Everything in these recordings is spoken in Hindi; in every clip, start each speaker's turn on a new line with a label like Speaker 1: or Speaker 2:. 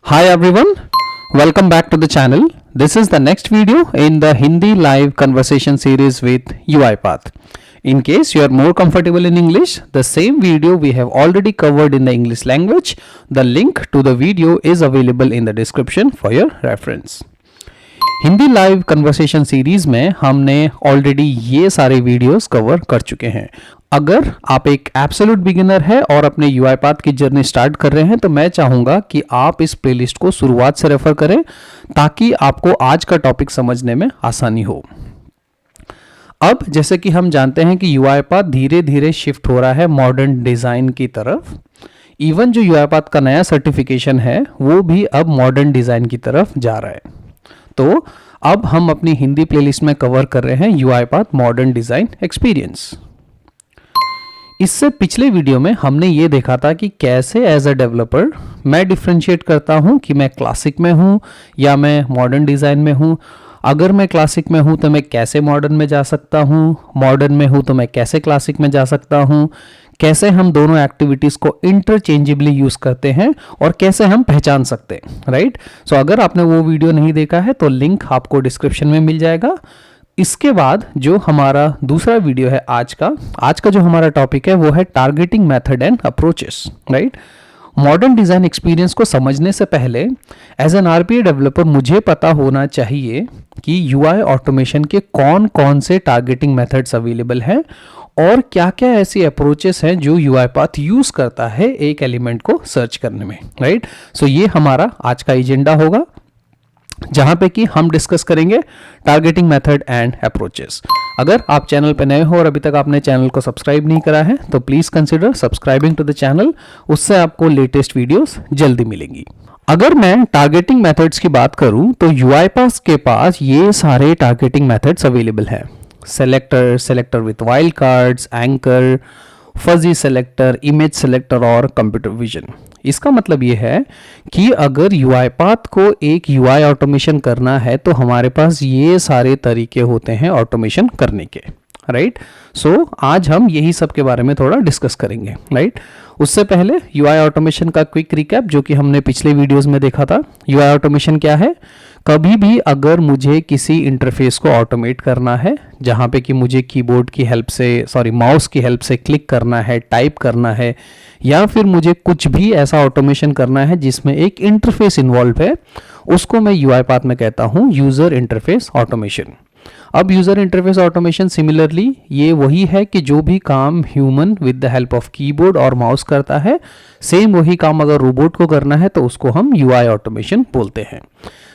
Speaker 1: Hi everyone, welcome back to the channel. This is the next video in the Hindi live conversation series with UiPath. In case you are more comfortable in English, the same video we have already covered in the English language. The link to the video is available in the description for your reference. Hindi live conversation series में हमने ऑलरेडी ये सारे वीडियोस कवर कर चुके हैं. अगर आप एक एब्सोल्यूट बिगिनर है और अपने यूआईपाथ की जर्नी स्टार्ट कर रहे हैं तो मैं चाहूँगा कि आप इस प्लेलिस्ट को शुरुआत से रेफर करें ताकि आपको आज का टॉपिक समझने में आसानी हो. अब जैसे कि हम जानते हैं कि यूआईपाथ धीरे धीरे शिफ्ट हो रहा है मॉडर्न डिज़ाइन की तरफ. इवन जो यूआईपाथ का नया सर्टिफिकेशन है वो भी अब मॉडर्न डिज़ाइन की तरफ जा रहा है. तो अब हम अपनी हिंदी प्लेलिस्ट में कवर कर रहे हैं यूआईपाथ मॉडर्न डिज़ाइन एक्सपीरियंस. इससे पिछले वीडियो में हमने ये देखा था कि कैसे एज अ डेवलपर मैं डिफ्रेंशिएट करता हूँ कि मैं क्लासिक में हूँ या मैं मॉडर्न डिज़ाइन में हूँ. अगर मैं क्लासिक में हूँ तो मैं कैसे मॉडर्न में जा सकता हूँ, मॉडर्न में हूँ तो मैं कैसे क्लासिक में जा सकता हूँ, कैसे हम दोनों एक्टिविटीज़ को इंटरचेंजेबली यूज़ करते हैं और कैसे हम पहचान सकते हैं. राइट. सो अगर आपने वो वीडियो नहीं देखा है तो लिंक आपको डिस्क्रिप्शन में मिल जाएगा. इसके बाद जो हमारा दूसरा वीडियो है आज का जो हमारा टॉपिक है वो है targeting method and approaches. Right. Modern design experience को समझने से पहले एज एन आरपीए डेवलपर मुझे पता होना चाहिए कि यूआई ऑटोमेशन के कौन कौन से टारगेटिंग मेथड्स अवेलेबल हैं और क्या क्या ऐसी अप्रोचेस हैं जो यूआईपाथ यूज़ करता है एक एलिमेंट को सर्च करने में. राइट. सो ये हमारा आज का एजेंडा होगा जहाँ पे कि हम डिस्कस करेंगे टारगेटिंग मेथड एंड अप्रोचेस. अगर आप चैनल पे नए हो और अभी तक आपने चैनल को सब्सक्राइब नहीं करा है तो please consider subscribing to the channel. उससे आपको लेटेस्ट वीडियोस जल्दी मिलेंगी. अगर मैं टारगेटिंग मेथड्स की बात करूं तो यूआईपाथ के पास ये सारे टारगेटिंग मेथड्स अवेलेबल हैं. Selector with wild cards, anchor, fuzzy selector, image selector और कंप्यूटर विजन. इसका मतलब ये है कि अगर यूआईपाथ को एक यूआई ऑटोमेशन करना है तो हमारे पास ये सारे तरीके होते हैं ऑटोमेशन करने के. राइट. सो आज हम यही सब के बारे में थोड़ा डिस्कस करेंगे. राइट. उससे पहले यूआई ऑटोमेशन का क्विक रिकैप जो कि हमने पिछले वीडियोस में देखा था. यूआई ऑटोमेशन क्या है? कभी भी अगर मुझे किसी इंटरफेस को ऑटोमेट करना है जहाँ पे कि मुझे कीबोर्ड की हेल्प से माउस की हेल्प से क्लिक करना है, टाइप करना है, या फिर मुझे कुछ भी ऐसा ऑटोमेशन करना है जिसमें एक इंटरफेस इन्वॉल्व है, उसको मैं यूआईपाथ में कहता हूँ यूज़र इंटरफेस ऑटोमेशन. अब यूज़र इंटरफेस ऑटोमेशन सिमिलरली ये वही है कि जो भी काम human with the help of keyboard और माउस करता है, सेम वही काम अगर रोबोट को करना है तो उसको हम यूआई ऑटोमेशन बोलते हैं.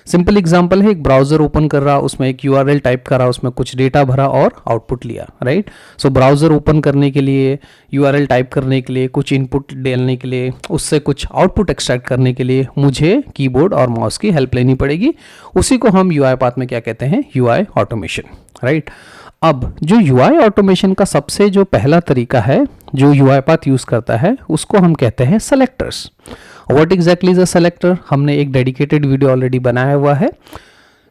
Speaker 1: सिंपल एग्जांपल है, एक ब्राउज़र ओपन कर रहा, उसमें एक यूआरएल टाइप करा, उसमें कुछ डेटा भरा और आउटपुट लिया. राइट. सो ब्राउज़र ओपन करने के लिए, यूआरएल टाइप करने के लिए, कुछ इनपुट डालने के लिए, उससे कुछ आउटपुट एक्सट्रैक्ट करने के लिए मुझे कीबोर्ड और माउस की हेल्प लेनी पड़ेगी. उसी को हम यूआईपाथ में क्या कहते हैं? UI automation. राइट. अब जो यूआई ऑटोमेशन का सबसे जो पहला तरीका है जो यूआईपाथ यूज़ करता है उसको हम कहते हैं selectors. What exactly is a selector? हमने एक डेडिकेटेड वीडियो ऑलरेडी बनाया हुआ है.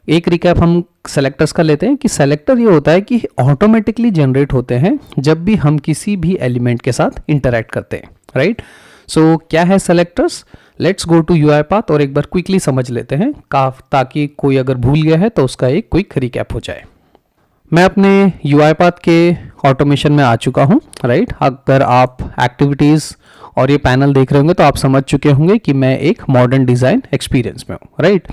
Speaker 1: एक रिकैप हम सेलेक्टर्स का लेते हैं कि सेलेक्टर ये होता है कि ऑटोमेटिकली जनरेट होते हैं जब भी हम किसी भी एलिमेंट के साथ इंटरैक्ट करते हैं. राइट. सो क्या है सेलेक्टर्स? लेट्स गो टू यूआईपाथ और एक बार क्विकली समझ लेते हैं ताकि कोई अगर भूल गया है तो उसका एक क्विक रिकैप हो जाए. मैं अपने यूआईपाथ के ऑटोमेशन में आ चुका हूँ. राइट. अगर आप एक्टिविटीज़ और ये पैनल देख रहे होंगे तो आप समझ चुके होंगे कि मैं एक मॉडर्न डिज़ाइन एक्सपीरियंस में हूँ. राइट.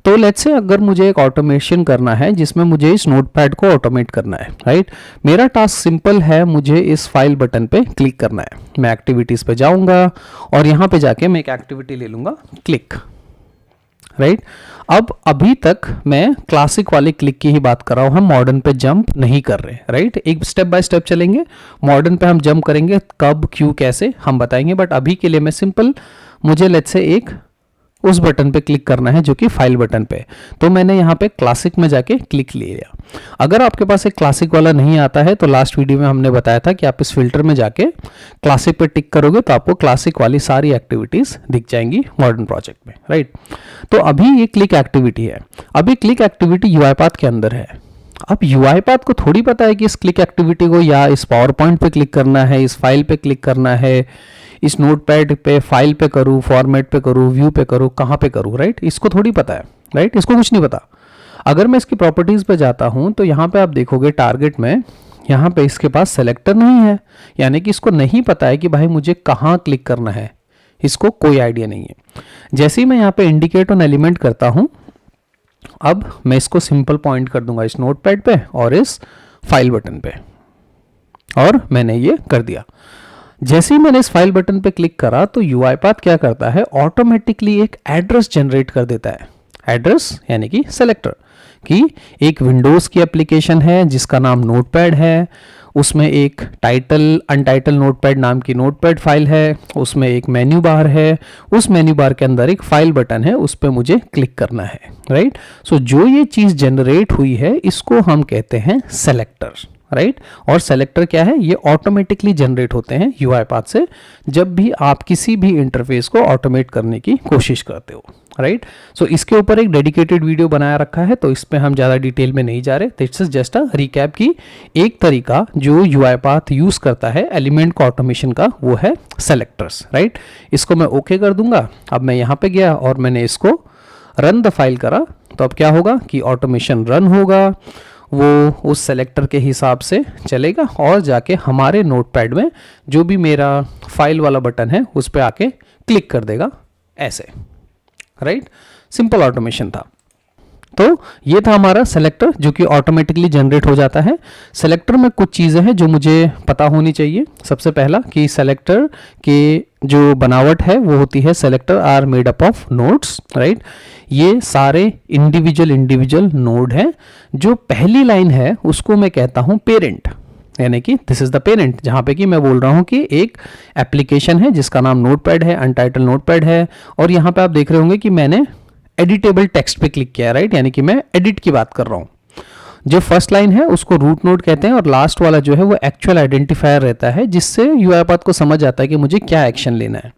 Speaker 1: तो लेट्स से अगर मुझे एक ऑटोमेशन करना है जिसमें मुझे इस नोटपैड को ऑटोमेट करना है. राइट. मेरा टास्क सिंपल है, मुझे इस फाइल बटन पे क्लिक करना है. मैं एक्टिविटीज़ पे जाऊँगा और यहाँ पे जाके मैं एक एक्टिविटी ले लूँगा, क्लिक. राइट. अब अभी तक मैं क्लासिक वाले क्लिक की ही बात कर रहा हूँ, हम मॉडर्न पे जंप नहीं कर रहे. राइट. एक स्टेप बाय स्टेप चलेंगे. मॉडर्न पे हम जंप करेंगे, कब, क्यों, कैसे हम बताएंगे. बट अभी के लिए मैं सिंपल, मुझे लेट्स से एक उस बटन पे क्लिक करना है जो कि फाइल बटन पे, तो मैंने यहाँ पे क्लासिक में जाके क्लिक ले लिया. अगर आपके पास एक क्लासिक वाला नहीं आता है तो लास्ट वीडियो में हमने बताया था कि आप इस फिल्टर में जाके क्लासिक पे टिक करोगे तो आपको क्लासिक वाली सारी एक्टिविटीज़ दिख जाएंगी मॉडर्न प्रोजेक्ट में. राइट. तो अभी ये क्लिक एक्टिविटी है. अभी क्लिक एक्टिविटी यूआईपाथ के अंदर है. अब UiPath को थोड़ी पता है कि इस क्लिक एक्टिविटी को या इस पावर पॉइंट पे क्लिक करना है, इस फाइल पे क्लिक करना है, इस नोटपैड पे फाइल पे करूँ, फॉर्मेट पे करूँ, व्यू पे करूँ, कहाँ पे करूँ, राइट? इसको थोड़ी पता है, राइट? इसको कुछ नहीं पता। अगर मैं इसकी प्रॉपर्टीज़ पे जाता हूँ तो यहाँ पे आप देखोगे टारगेट में, यहाँ पे इसके पास सेलेक्टर नहीं है, यानी कि इसको नहीं पता है कि भाई मुझे कहाँ क्लिक करना है, इसको कोई आइडिया नहीं है। जैसे ही मैं यहाँ पे इंडिकेट ऑन एलिमेंट करता हूँ, अब मैं इसको सिंपल पॉइंट कर दूंगा इस नोटपैड पे और इस फाइल बटन पे, और मैंने ये कर दिया। जैसे ही मैंने इस फाइल बटन पे क्लिक करा तो UiPath क्या करता है, ऑटोमेटिकली एक एड्रेस जनरेट कर देता है। एड्रेस यानी कि सेलेक्टर, कि एक विंडोज की एप्लीकेशन है जिसका नाम नोटपैड है, उसमें एक टाइटल अनटाइटल नोटपैड नाम की नोटपैड फाइल है, उसमें एक मेन्यू बार है, उस मेन्यू बार के अंदर एक फाइल बटन है, उस पर मुझे क्लिक करना है, राइट? सो जो ये चीज़ जनरेट हुई है इसको हम कहते हैं सेलेक्टर, राइट? और सेलेक्टर क्या है, ये ऑटोमेटिकली जनरेट होते हैं UiPath से जब भी आप किसी भी इंटरफेस को ऑटोमेट करने की कोशिश करते हो, राइट? सो इसके ऊपर एक डेडिकेटेड वीडियो बनाया रखा है, तो इस पे हम ज़्यादा डिटेल में नहीं जा रहे। This is just a recap की एक तरीका जो UiPath यूज़ करता है एलिमेंट को ऑटोमेशन का, वो है सेलेक्टर्स, राइट? इसको मैं ओके कर दूंगा। अब मैं यहाँ पे गया और मैंने इसको रन द फाइल करा, तो अब क्या होगा कि ऑटोमेशन रन होगा, वो उस सेलेक्टर के हिसाब से चलेगा और जाके हमारे नोटपैड में जो भी मेरा फाइल वाला बटन है उस पर आके क्लिक कर देगा, ऐसे, राइट? सिंपल ऑटोमेशन था। तो ये था हमारा सेलेक्टर जो कि ऑटोमेटिकली जनरेट हो जाता है। सेलेक्टर में कुछ चीज़ें हैं जो मुझे पता होनी चाहिए। सबसे पहला कि सेलेक्टर के जो बनावट है वो होती है, selector are made up of nodes, right? ये सारे इंडिविजुअल नोड हैं। जो पहली लाइन है उसको मैं कहता हूँ पेरेंट, यानी कि दिस इज द पेरेंट, जहाँ पे कि मैं बोल रहा हूँ कि एक एप्लीकेशन है जिसका नाम नोटपैड है, अनटाइटल नोटपैड है, और यहाँ पे आप देख रहे होंगे कि मैंने एडिटेबल टेक्स्ट पे क्लिक किया, राइट? यानी कि मैं एडिट की बात कर रहा हूँ। जो फर्स्ट लाइन है उसको रूट नोड कहते हैं और लास्ट वाला जो है वो एक्चुअल आइडेंटिफायर रहता है, जिससे UiPath को समझ आता है कि मुझे क्या एक्शन लेना है।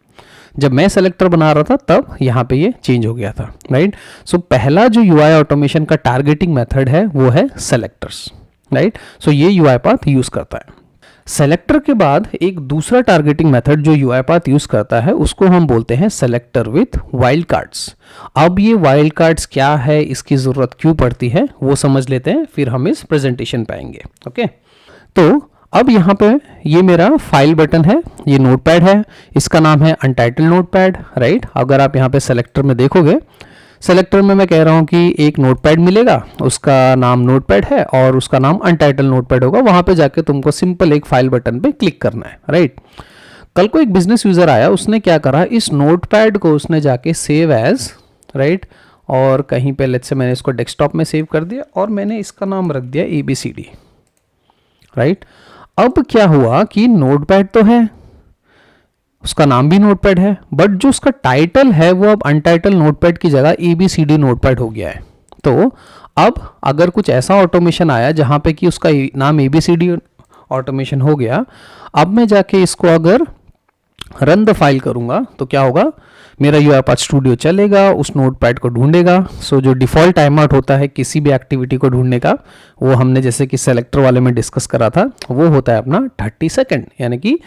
Speaker 1: जब मैं सेलेक्टर बना रहा था तब यहाँ पे ये चेंज हो गया था, राइट? सो पहला जो UI ऑटोमेशन का टारगेटिंग मेथड है वो है सेलेक्टर्स, राइट? सो ये UiPath यूज करता है। सेलेक्टर के बाद एक दूसरा टारगेटिंग मेथड जो UiPath यूज करता है उसको हम बोलते हैं सेलेक्टर विथ वाइल्ड कार्ड्स। अब ये वाइल्ड कार्ड्स क्या है, इसकी जरूरत क्यों पड़ती है, वो समझ लेते हैं, फिर हम इस प्रेजेंटेशन पे आएंगे। ओके, तो अब यहाँ पे ये मेरा फाइल बटन है, ये नोटपैड है, इसका नाम है अनटाइटल नोटपैड, राइट? अगर आप यहाँ पे सेलेक्टर में देखोगे, सेलेक्टर में मैं कह रहा हूँ कि एक नोटपैड मिलेगा, उसका नाम नोटपैड है और उसका नाम अनटाइटल नोटपैड होगा। वहाँ पे जाके तुमको सिंपल एक फाइल बटन पे क्लिक करना है, राइट? कल को एक बिजनेस यूज़र आया, उसने क्या करा, इस नोटपैड को उसने जाके सेव एज, राइट? और कहीं पे लेट्स से मैंने इसको डेस्कटॉप में सेव कर दिया और मैंने इसका नाम रख दिया ABCD, राइट? अब क्या हुआ कि नोटपैड तो है, उसका नाम भी नोटपैड है, बट जो उसका टाइटल है वो अब अनटाइटल नोटपैड की जगह ABCD नोटपैड हो गया है। तो अब अगर कुछ ऐसा ऑटोमेशन आया जहाँ पे कि उसका नाम ABCD ऑटोमेशन हो गया, अब मैं जाके इसको अगर रन द फाइल करूँगा तो क्या होगा, मेरा UiPath स्टूडियो चलेगा, उस नोटपैड को ढूंढेगा। सो जो डिफ़ॉल्ट टाइम आउट होता है किसी भी एक्टिविटी को ढूंढने का, वो हमने जैसे कि सेलेक्टर वाले में डिस्कस करा था, वो होता है अपना 30 सेकेंड, यानी कि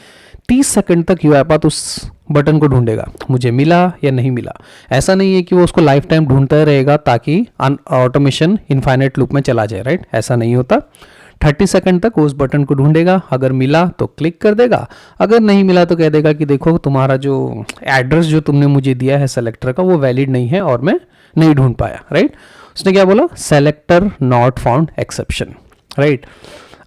Speaker 1: 30 सेकंड तक UiPath उस बटन को ढूंढेगा, मुझे मिला या नहीं मिला। ऐसा नहीं है कि वो उसको लाइफ टाइम ढूंढता रहेगा ताकि ऑटोमेशन इनफाइनाइट लूप में चला जाए, राइट? ऐसा नहीं होता। 30 सेकंड तक वो उस बटन को ढूंढेगा, अगर मिला तो क्लिक कर देगा, अगर नहीं मिला तो कह देगा कि देखो तुम्हारा जो एड्रेस जो तुमने मुझे दिया है सेलेक्टर का वो वैलिड नहीं है और मैं नहीं ढूंढ पाया, राइट? उसने क्या बोला, selector not found exception, right?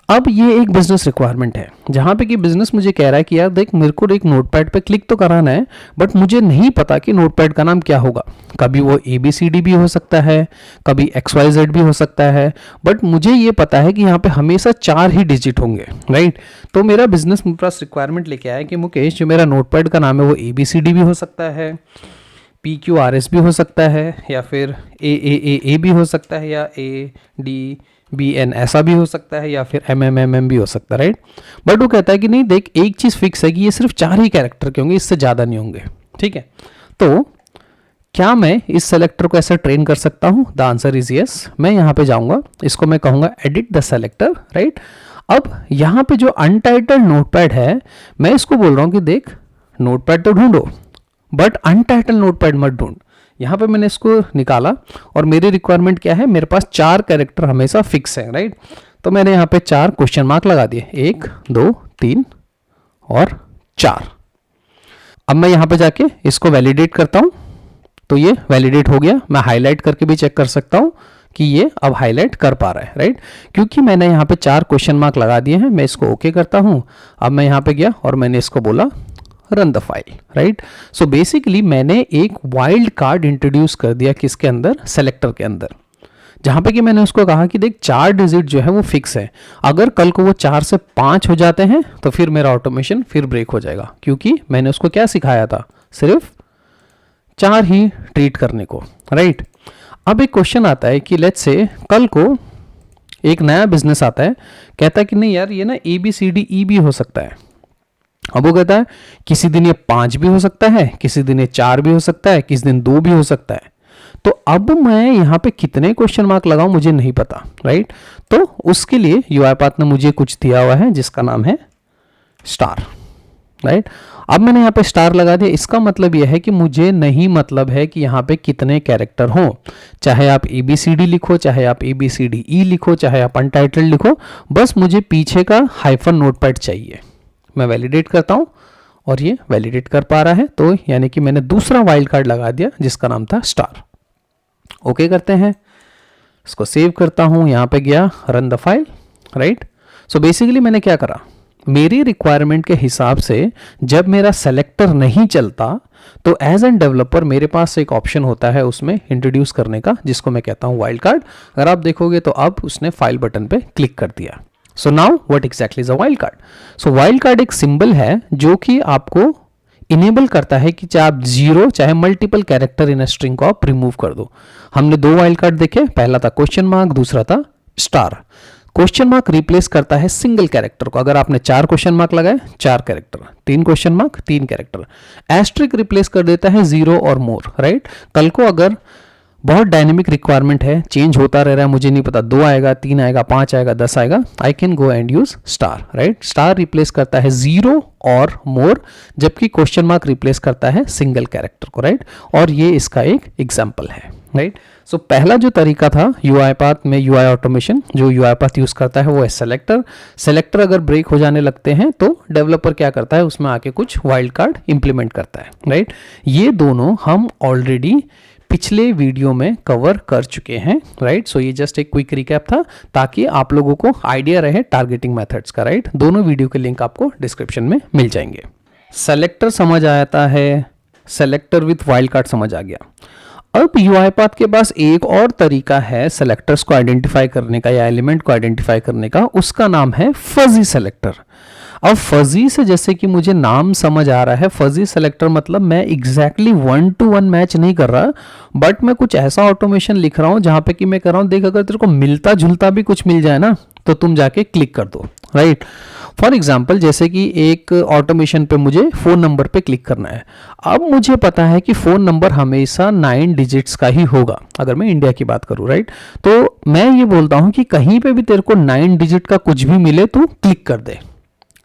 Speaker 1: अब ये एक बिजनेस रिक्वायरमेंट है जहाँ पे कि बिजनेस मुझे कह रहा है कि यार देख, मेरे को एक नोटपैड पे क्लिक तो कराना है, बट मुझे नहीं पता कि नोटपैड का नाम क्या होगा। कभी वो ABCD भी हो सकता है, कभी XYZ भी हो सकता है, बट मुझे ये पता है कि यहाँ पे हमेशा 4 ही डिजिट होंगे, राइट? तो मेरा बिजनेस मेरे पास रिक्वायरमेंट लेके आया कि मुकेश, जो मेरा नोटपैड का नाम है वो ABCD भी हो सकता है, PQRS भी हो सकता है, या फिर AAAA भी हो सकता है, या ADBN ऐसा भी हो सकता है, या फिर MMMM भी हो सकता है, राइट? बट वो कहता है कि नहीं देख, एक चीज़ फिक्स है कि ये सिर्फ 4 ही कैरेक्टर के होंगे, इससे ज़्यादा नहीं होंगे, ठीक है? तो क्या मैं इस सेलेक्टर को ऐसे ट्रेन कर सकता हूँ? The answer is yes. मैं यहाँ पे जाऊंगा, इसको मैं कहूँगा एडिट द सेलेक्टर, राइट। अब यहाँ पे जो अनटाइटल्ड नोटपैड है, मैं इसको बोल रहा हूँ कि देख नोटपैड तो ढूंढो बट अनटाइटल्ड नोटपैड मत ढूंढ। यहाँ पे मैंने इसको निकाला और मेरी रिक्वायरमेंट क्या है, मेरे पास 4 कैरेक्टर हमेशा फिक्स है, राइट। तो मैंने यहाँ पे 4 क्वेश्चन मार्क लगा दिए, 1 2 3 और 4। अब मैं यहाँ पे जाके इसको वैलिडेट करता हूँ, तो ये वैलिडेट हो गया। मैं हाईलाइट करके भी चेक कर सकता हूँ कि ये अब हाईलाइट कर पा रहा है, राइट, क्योंकि मैंने यहाँ पे 4 क्वेश्चन मार्क लगा दिए हैं। मैं इसको ओके करता हूँ। अब मैं यहाँ पे गया और मैंने इसको बोला run the file, right. So basically मैंने एक वाइल्ड कार्ड इंट्रोड्यूस कर दिया किसके अंदर, सेलेक्टर के अंदर, जहाँ पे कि मैंने उसको कहा कि देख 4 डिजिट जो है वो फिक्स है, अगर कल को वो 4 से 5 हो जाते हैं तो फिर मेरा ऑटोमेशन फिर ब्रेक हो जाएगा, क्योंकि मैंने उसको क्या सिखाया था, सिर्फ 4 ही ट्रीट करने को, राइट। अब एक क्वेश्चन आता है कि लेट्स से कल को एक नया बिजनेस आता है, कहता है कि नहीं यार ये ना ABCDE भी हो सकता है। अब वो कहता है किसी दिन ये 5 भी हो सकता है, किसी दिन ये 4 भी हो सकता है, किसी दिन 2 भी हो सकता है। तो अब मैं यहाँ पे कितने क्वेश्चन मार्क लगाऊं मुझे नहीं पता, राइट। तो उसके लिए UiPath ने मुझे कुछ दिया हुआ है जिसका नाम है स्टार, राइट। अब मैंने यहाँ पे स्टार लगा दिया। इसका मतलब यह है कि मुझे नहीं मतलब है कि यहाँ पे कितने कैरेक्टर हों, चाहे आप ABCD लिखो, चाहे आप ABCDE लिखो, चाहे आप अनटाइटल्ड लिखो, बस मुझे पीछे का हाइफन नोटपैड चाहिए। मैं वैलिडेट करता हूँ और ये वैलिडेट कर पा रहा है, तो यानी कि मैंने दूसरा वाइल्ड कार्ड लगा दिया जिसका नाम था स्टार। ओके करते हैं, इसको सेव करता हूँ, यहाँ पे गया run the file, right. So basically मैंने क्या करा, मेरी रिक्वायरमेंट के हिसाब से जब मेरा सेलेक्टर नहीं चलता तो एज एन डेवलपर मेरे पास एक ऑप्शन होता है उसमें इंट्रोड्यूस करने का, जिसको मैं कहता हूँ वाइल्ड कार्ड। अगर आप देखोगे तो अब उसने फाइल बटन पे क्लिक कर दिया। So now what exactly is a wild card? So wild card एक सिंबल है जो कि आपको इनेबल करता है कि चाहे आप 0 चाहे मल्टीपल कैरेक्टर इन स्ट्रिंग को आप रिमूव कर दो। हमने 2 वाइल्ड कार्ड देखे, पहला था क्वेश्चन मार्क, दूसरा था स्टार। क्वेश्चन मार्क रिप्लेस करता है सिंगल कैरेक्टर को। अगर आपने 4 क्वेश्चन मार्क लगाए 4 character, 3 question mark 3 character. Asterisk replace कर देता है 0 और मोर, राइट। कल को अगर बहुत डायनेमिक रिक्वायरमेंट है, चेंज होता रह रहा है, मुझे नहीं पता 2 आएगा, 3 आएगा, 5 आएगा, 10 आएगा, I can go and use star, right. Star replace करता है 0 और मोर, जबकि क्वेश्चन मार्क रिप्लेस करता है सिंगल कैरेक्टर को, राइट। और ये इसका एक एग्जाम्पल है, राइट। सो पहला जो तरीका था UiPath में UI ऑटोमेशन जो UiPath यूज करता है वो है सेलेक्टर। सेलेक्टर अगर ब्रेक हो जाने लगते हैं तो डेवलपर क्या करता है, उसमें आके कुछ वाइल्ड कार्ड इंप्लीमेंट करता है, राइट। ये दोनों हम ऑलरेडी पिछले वीडियो में कवर कर चुके हैं, राइट। सो ये जस्ट एक क्विक रिकैप था ताकि आप लोगों को आइडिया रहे टारगेटिंग मेथड्स का, राइट। दोनों वीडियो के लिंक आपको डिस्क्रिप्शन में मिल जाएंगे। सेलेक्टर समझ आता है, सेलेक्टर विथ वाइल्ड कार्ड समझ आ गया। अब UiPath के पास एक और तरीका है सेलेक्टर्स को आइडेंटिफाई करने का या एलिमेंट को आइडेंटिफाई करने का, उसका नाम है फजी सेलेक्टर। अब फजी से जैसे कि मुझे नाम समझ आ रहा है, फजी सेलेक्टर मतलब मैं एग्जैक्टली 1 to 1 मैच नहीं कर रहा, बट मैं कुछ ऐसा ऑटोमेशन लिख रहा हूं जहां पे कि मैं कर रहा हूं देख अगर तेरे को मिलता जुलता भी कुछ मिल जाए ना तो तुम जाके क्लिक कर दो, राइट। फॉर एग्जाम्पल जैसे कि एक ऑटोमेशन पे मुझे फ़ोन नंबर पे क्लिक करना है। अब मुझे पता है कि फ़ोन नंबर हमेशा 9 डिजिट्स का ही होगा अगर मैं इंडिया की बात करूं, राइट। तो मैं ये बोलता हूं कि कहीं पे भी तेरे को 9 डिजिट का कुछ भी मिले तो क्लिक कर दे,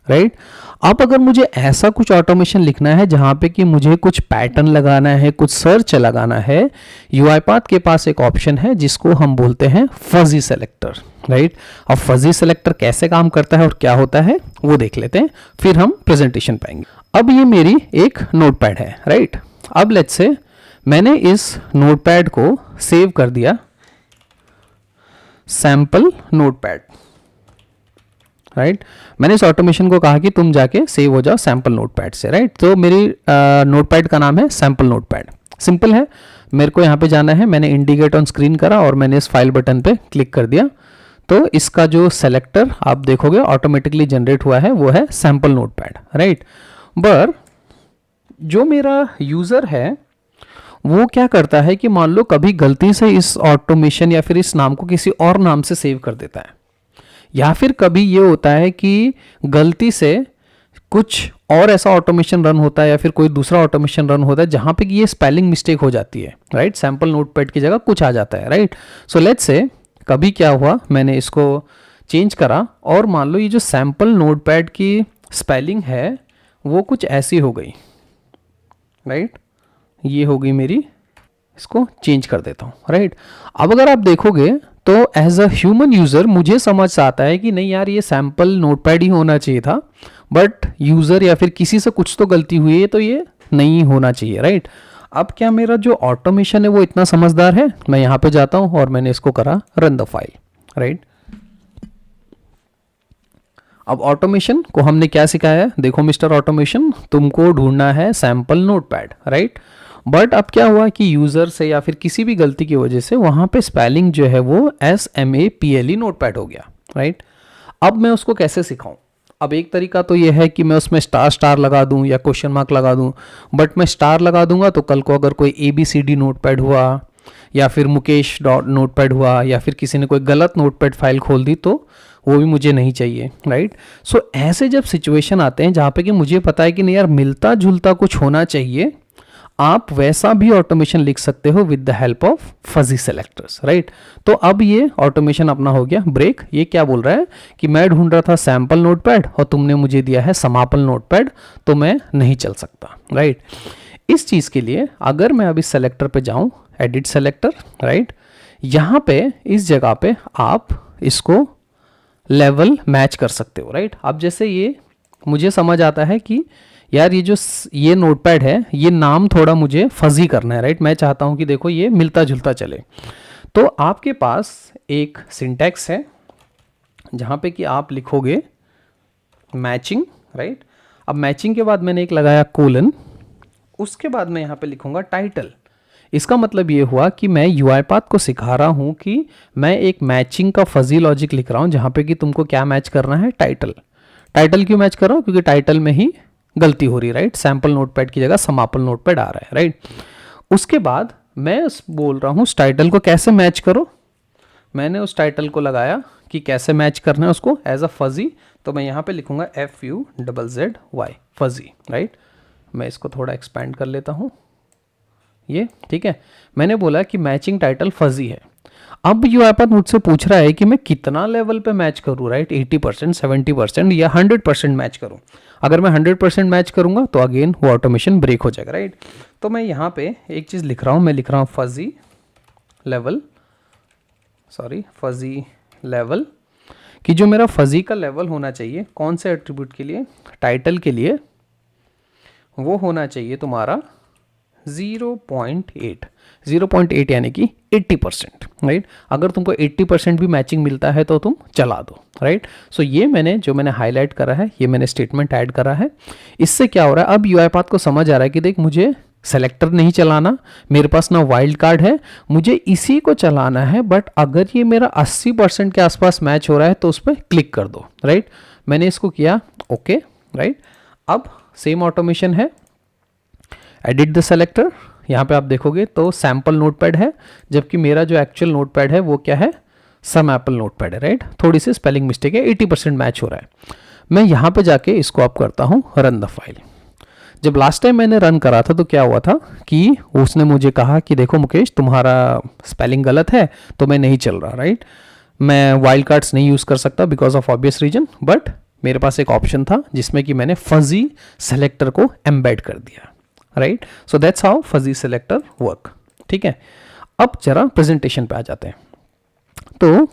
Speaker 1: राइट। अब अगर मुझे ऐसा कुछ ऑटोमेशन लिखना है जहां पे कि मुझे कुछ पैटर्न लगाना है, कुछ सर्च लगाना है, UiPath के पास एक ऑप्शन है जिसको हम बोलते हैं फजी सेलेक्टर, राइट। अब फजी सेलेक्टर कैसे काम करता है और क्या होता है वो देख लेते हैं, फिर हम प्रेजेंटेशन पाएंगे। अब ये मेरी एक नोटपैड है, राइट। अब लेट्स से मैंने इस नोटपैड को सेव कर दिया सैंपल नोटपैड, राइट। मैंने इस ऑटोमेशन को कहा कि तुम जाके सेव हो जाओ सैंपल नोटपैड से, राइट। तो मेरी नोटपैड का नाम है सैंपल नोटपैड। सिंपल है, मेरे को यहाँ पे जाना है, मैंने इंडिकेट ऑन स्क्रीन करा और मैंने इस फाइल बटन पे क्लिक कर दिया। तो इसका जो सेलेक्टर आप देखोगे ऑटोमेटिकली जनरेट हुआ है वो है सैंपल नोटपैड, राइट। पर जो मेरा यूज़र है वो क्या करता है कि मान लो कभी गलती से इस ऑटोमेशन या फिर इस नाम को किसी और नाम से सेव कर देता है, या फिर कभी ये होता है कि गलती से कुछ और ऐसा ऑटोमेशन रन होता है या फिर कोई दूसरा ऑटोमेशन रन होता है जहाँ पे कि ये स्पेलिंग मिस्टेक हो जाती है, राइट, सैम्पल नोटपैड की जगह कुछ आ जाता है, राइट। सो लेट्स से कभी क्या हुआ, मैंने इसको चेंज करा और मान लो ये जो सैम्पल नोटपैड की स्पेलिंग है वो कुछ ऐसी हो गई, राइट, ये हो गई मेरी, इसको चेंज कर देता हूँ, राइट। अब अगर आप देखोगे तो एज अ ह्यूमन यूज़र मुझे समझ आता है कि नहीं यार ये सैम्पल नोटपैड ही होना चाहिए था, बट यूज़र या फिर किसी से कुछ तो गलती हुई है तो ये नहीं होना चाहिए, राइट। अब क्या मेरा जो ऑटोमेशन है वो इतना समझदार है, मैं यहाँ पे जाता हूँ और मैंने इसको करा रन द फाइल, राइट। अब ऑटोमेशन को हमने क्या सिखाया है, देखो मिस्टर ऑटोमेशन, तुमको ढूंढना है सैम्पल नोटपैड, राइट। बट अब क्या हुआ कि यूज़र से या फिर किसी भी गलती की वजह से वहाँ पे स्पेलिंग जो है वो SMAPLE नोटपैड हो गया, राइट। अब मैं उसको कैसे सिखाऊं? अब एक तरीका तो ये है कि मैं उसमें स्टार स्टार लगा दूं या क्वेश्चन मार्क लगा दूं, बट मैं स्टार लगा दूंगा तो कल को अगर कोई ABCD नोटपैड हुआ या फिर मुकेश डॉट नोटपैड हुआ या फिर किसी ने कोई गलत नोटपैड फाइल खोल दी तो वो भी मुझे नहीं चाहिए, राइट। सो ऐसे जब सिचुएशन आते हैं जहाँ पे कि मुझे पता है कि नहीं यार मिलता जुलता कुछ होना चाहिए, आप वैसा भी ऑटोमेशन लिख सकते हो with the help of fuzzy selectors, right. तो अब ये ऑटोमेशन अपना हो गया ब्रेक। ये क्या बोल रहा है कि मैं ढूंढ रहा था सैम्पल नोटपैड और तुमने मुझे दिया है समापल नोटपैड, तो मैं नहीं चल सकता, राइट। इस चीज़ के लिए अगर मैं अभी सेलेक्टर पे जाऊं, एडिट सेलेक्टर, राइट, यहाँ पे इस जगह पे आप इसको लेवल मैच कर सकते हो, राइट। अब जैसे ये मुझे समझ आता है कि यार ये नोटपैड है, ये नाम थोड़ा मुझे फजी करना है, राइट। मैं चाहता हूँ कि देखो ये मिलता जुलता चले, तो आपके पास एक सिंटैक्स है जहाँ पे कि आप लिखोगे मैचिंग, राइट। अब मैचिंग के बाद मैंने एक लगाया कोलन, उसके बाद मैं यहाँ पे लिखूंगा टाइटल। इसका मतलब ये हुआ कि मैं UiPath को सिखा रहा हूँ कि मैं एक मैचिंग का फजी लॉजिक लिख रहा हूँ जहाँ पे कि तुमको क्या मैच करना है, टाइटल। टाइटल क्यों मैच कर रहा हूँ? क्योंकि टाइटल में ही गलती हो रही है, राइट। सैम्पल नोटपैड की जगह समापल नोटपैड आ रहा है, राइट। उसके बाद मैं बोल रहा हूँ उस टाइटल को कैसे मैच करो। मैंने उस टाइटल को लगाया कि कैसे मैच करना है उसको एज अ फजी, तो मैं यहाँ पे लिखूंगा FUZZY फजी, राइट। मैं इसको थोड़ा एक्सपैंड कर लेता हूँ, ये ठीक है। मैंने बोला कि मैचिंग टाइटल फजी है। अब UiPath मुझसे पूछ रहा है कि मैं कितना लेवल पे मैच करूँ, राइट। 80%, 70% या 100% मैच करूँ। अगर मैं 100% मैच करूँगा तो अगेन वो ऑटोमेशन ब्रेक हो जाएगा, राइट। तो मैं यहाँ पे एक चीज़ लिख रहा हूँ, मैं लिख रहा हूँ फजी लेवल, कि जो मेरा फजी का लेवल होना चाहिए कौन से एट्रीब्यूट के लिए, टाइटल के लिए, वो होना चाहिए तुम्हारा 0.8 यानी कि 80%, राइट। अगर तुमको 80% भी मैचिंग मिलता है तो तुम चला दो, राइट। सो ये मैंने हाईलाइट करा है, ये मैंने स्टेटमेंट ऐड करा है। इससे क्या हो रहा है, अब UiPath को समझ आ रहा है कि देख मुझे सेलेक्टर नहीं चलाना, मेरे पास ना वाइल्ड कार्ड है, मुझे इसी को चलाना है, बट अगर ये मेरा 80% के आसपास मैच हो रहा है तो उस पर क्लिक कर दो, राइट। मैंने इसको किया ओके, राइट। अब सेम ऑटोमेशन है, एडिट द सेलेक्टर। यहाँ पे आप देखोगे तो सैम्पल नोटपैड है, जबकि मेरा जो एक्चुअल नोटपैड है वो क्या है, समापल नोटपैड है, राइट। थोड़ी सी स्पेलिंग मिस्टेक है, 80% मैच हो रहा है। मैं यहाँ पे जाके इसको आप करता हूँ रन द फाइल। जब लास्ट टाइम मैंने रन करा था तो क्या हुआ था कि उसने मुझे कहा कि देखो मुकेश तुम्हारा स्पेलिंग गलत है, तो मैं नहीं चल रहा, राइट। मैं वाइल्ड कार्ड्स नहीं यूज़ कर सकता because of obvious reason, but मेरे पास एक ऑप्शन था जिसमें कि मैंने फजी सेलेक्टर को एम्बेड कर दिया, right. So that's how fuzzy selector work, ठीक है। अब जरा प्रेजेंटेशन पे आ जाते हैं। तो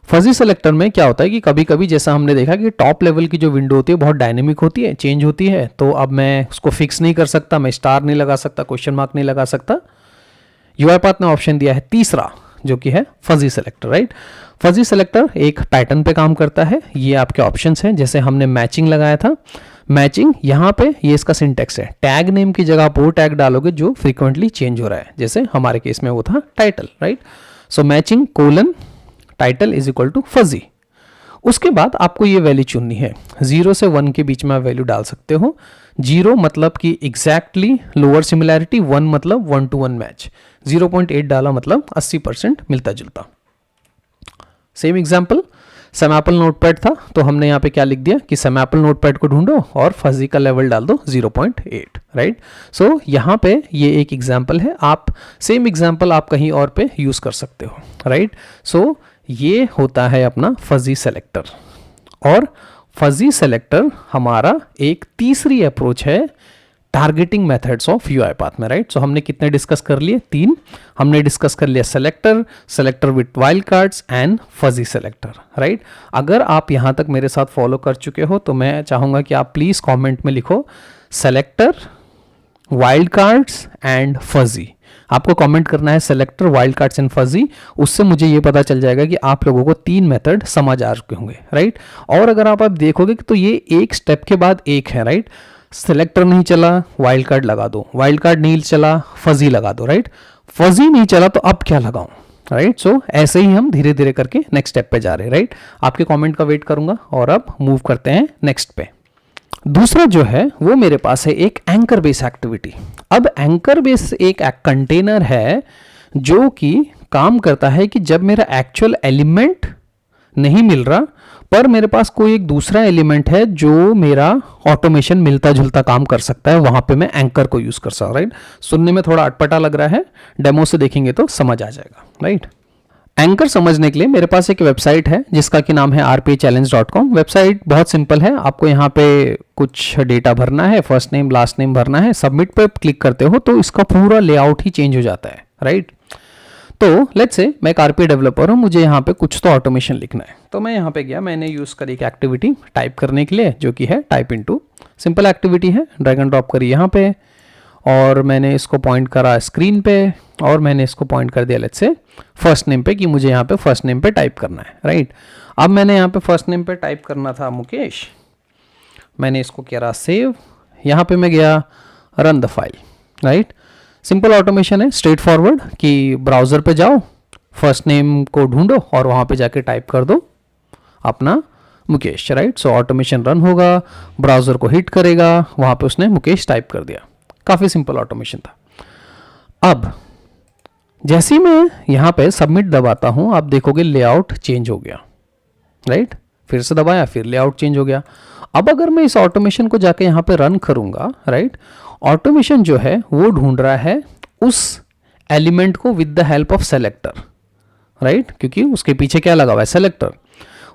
Speaker 1: फजी सेलेक्टर में क्या होता है कि कभी कभी जैसा हमने देखा कि टॉप लेवल की जो विंडो होती है बहुत डायनेमिक होती है, चेंज होती है, तो अब मैं उसको फिक्स नहीं कर सकता, मैं स्टार नहीं लगा सकता, क्वेश्चन मार्क नहीं लगा सकता। UiPath ने ऑप्शन दिया है तीसरा, जो कि है fuzzy selector, right. Fuzzy selector एक पैटर्न पे काम करता है। ये आपके ऑप्शंस हैं, जैसे हमने मैचिंग लगाया था, मैचिंग यहाँ पे ये इसका सिंटेक्स है, टैग नेम की जगह आप वो टैग डालोगे जो फ्रीक्वेंटली चेंज हो रहा है, जैसे हमारे केस में वो था title, right. So matching colon title is equal to fuzzy. उसके बाद आपको ये वैल्यू चुननी है, 0 से 1 के बीच में आप वैल्यू डाल सकते हो। 0 मतलब कि एग्जैक्टली लोअर सिमिलैरिटी, 1 मतलब 1 to 1 मैच, 0.8 डाला मतलब 80% मिलता जुलता। सेम एग्जाम्पल, SAMAPL नोटपैड था तो हमने यहाँ पे क्या लिख दिया कि SAMAPL नोटपैड को ढूंढो और फजी का लेवल डाल दो 0.8, राइट। सो यहाँ पे ये एक एग्जाम्पल है, आप सेम एग्जाम्पल आप कहीं और पे यूज़ कर सकते हो, राइट। सो ये होता है अपना फजी सेलेक्टर। और फजी सेलेक्टर हमारा एक तीसरी अप्रोच है टारगेटिंग मेथड्स ऑफ UiPath में, राइट। सो हमने कितने डिस्कस कर लिए? 3। हमने डिस्कस कर लिया selector, selector with wild cards and fuzzy selector, right. अगर आप यहाँ तक मेरे साथ फॉलो कर चुके हो तो मैं चाहूँगा कि आप प्लीज़ कमेंट में लिखो selector, wild cards and fuzzy. आपको कमेंट करना है selector, wild cards and fuzzy. उससे मुझे ये पता चल जाएगा कि आप लोगों को 3 मेथड समझ आ चुके होंगे, राइट। और अगर आप देखोगे तो ये एक स्टेप के बाद एक है, राइट। सेलेक्टर नहीं चला, वाइल्ड कार्ड लगा दो, वाइल्ड कार्ड नहीं चला, फजी लगा दो, राइट। फजी नहीं चला तो अब क्या लगाऊं, राइट। सो ऐसे ही हम धीरे धीरे करके नेक्स्ट स्टेप पे जा रहे हैं, राइट। आपके कमेंट का वेट करूंगा और अब मूव करते हैं नेक्स्ट पे। दूसरा जो है वो मेरे पास है एक एंकर बेस एक्टिविटी। अब एंकर बेस एक कंटेनर है जो कि काम करता है कि जब मेरा एक्चुअल एलिमेंट नहीं मिल रहा पर मेरे पास कोई एक दूसरा एलिमेंट है जो मेरा ऑटोमेशन मिलता जुलता काम कर सकता है, वहां पे मैं एंकर को यूज कर सकता हूं, राइट। सुनने में थोड़ा अटपटा लग रहा है, डेमो से देखेंगे तो समझ आ जाएगा, राइट। एंकर समझने के लिए मेरे पास एक वेबसाइट है जिसका कि नाम है rpachallenge.com। वेबसाइट बहुत सिंपल है, आपको यहाँ पे कुछ डेटा भरना है, फर्स्ट नेम लास्ट नेम भरना है, सबमिट पे क्लिक करते हो तो इसका पूरा लेआउट ही चेंज हो जाता है, राइट। तो लेट्स से मैं एक RPA डेवलपर हूँ, मुझे यहाँ पे कुछ तो ऑटोमेशन लिखना है, तो मैं यहाँ पे गया, मैंने यूज़ करी एक एक्टिविटी टाइप करने के लिए जो कि है टाइप इनटू। सिंपल एक्टिविटी है, ड्रैग एंड ड्रॉप करी यहाँ पे और मैंने इसको पॉइंट करा स्क्रीन पे और मैंने इसको पॉइंट कर दिया लेट्स से फर्स्ट नेम पे कि मुझे यहाँ पे फर्स्ट नेम पे टाइप करना है, राइट। अब मैंने यहाँ पे फर्स्ट नेम पे टाइप करना था मुकेश, मैंने इसको करा सेव, यहाँ पे मैं गया run the file, right. Simple automation है, स्ट्रेट फॉरवर्ड कि ब्राउज़र पे जाओ, फर्स्ट नेम को ढूंढो और वहाँ पे जाके टाइप कर दो अपना मुकेश, राइट। सो ऑटोमेशन रन होगा, ब्राउज़र को हिट करेगा, वहाँ पे उसने मुकेश टाइप कर दिया। काफ़ी सिंपल ऑटोमेशन था। अब जैसे ही मैं यहाँ पे सबमिट दबाता हूँ आप देखोगे लेआउट चेंज हो गया, राइट। फिर से दबाया, फिर लेआउट चेंज हो गया। अब अगर मैं इस ऑटोमेशन को जाके यहाँ पे रन करूँगा, राइट, ऑटोमेशन जो है वो ढूंढ रहा है उस एलिमेंट को with the help of selector, right, क्योंकि उसके पीछे क्या लगा हुआ है सेलेक्टर,